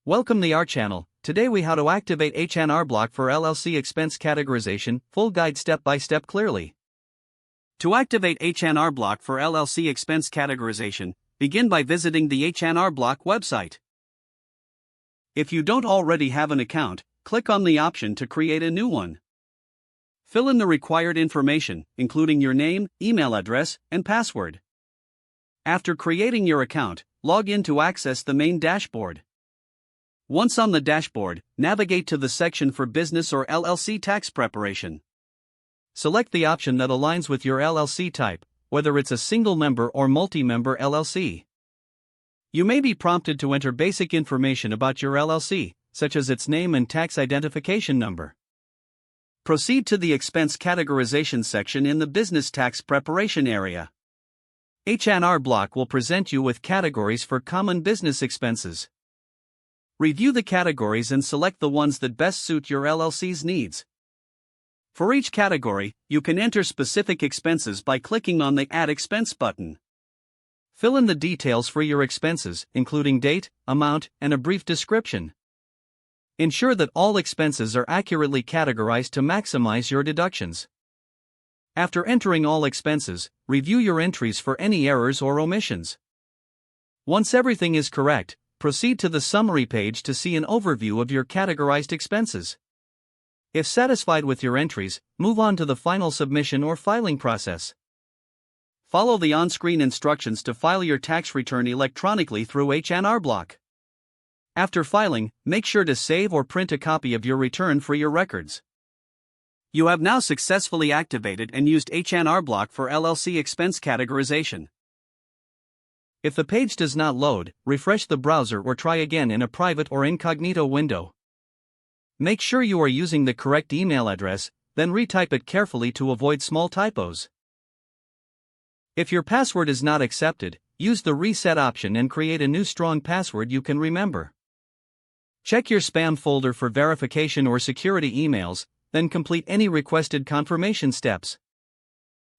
Welcome to our channel. Today we how to activate H&R Block for LLC expense categorization, full guide step by step clearly. To activate H&R Block for LLC expense categorization, begin by visiting the H&R Block website. If you don't already have an account, click on the option to create a new one. Fill in the required information, including your name, email address, and password. After creating your account, log in to access the main dashboard. Once on the dashboard, navigate to the section for business or LLC tax preparation. Select the option that aligns with your LLC type, whether it's a single member or multi-member LLC. You may be prompted to enter basic information about your LLC, such as its name and tax identification number. Proceed to the expense categorization section in the business tax preparation area. H&R Block will present you with categories for common business expenses. Review the categories and select the ones that best suit your LLC's needs. For each category, you can enter specific expenses by clicking on the Add Expense button. Fill in the details for your expenses, including date, amount, and a brief description. Ensure that all expenses are accurately categorized to maximize your deductions. After entering all expenses, review your entries for any errors or omissions. Once everything is correct, proceed to the summary page to see an overview of your categorized expenses. If satisfied with your entries, move on to the final submission or filing process. Follow the on-screen instructions to file your tax return electronically through H&R Block. After filing, make sure to save or print a copy of your return for your records. You have now successfully activated and used H&R Block for LLC expense categorization. If the page does not load, refresh the browser or try again in a private or incognito window. Make sure you are using the correct email address, then retype it carefully to avoid small typos. If your password is not accepted, use the reset option and create a new strong password you can remember. Check your spam folder for verification or security emails, then complete any requested confirmation steps.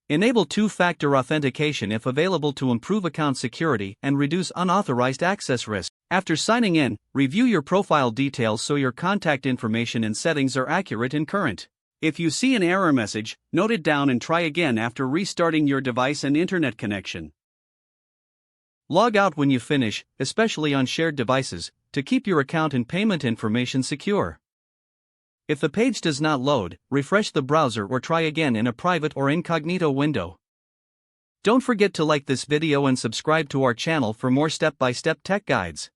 Enable two-factor authentication if available to improve account security and reduce unauthorized access risk. After signing in, review your profile details so your contact information and settings are accurate and current. If you see an error message, note it down and try again after restarting your device and internet connection. Log out when you finish, especially on shared devices, to keep your account and payment information secure. If the page does not load, refresh the browser or try again in a private or incognito window. Don't forget to like this video and subscribe to our channel for more step-by-step tech guides.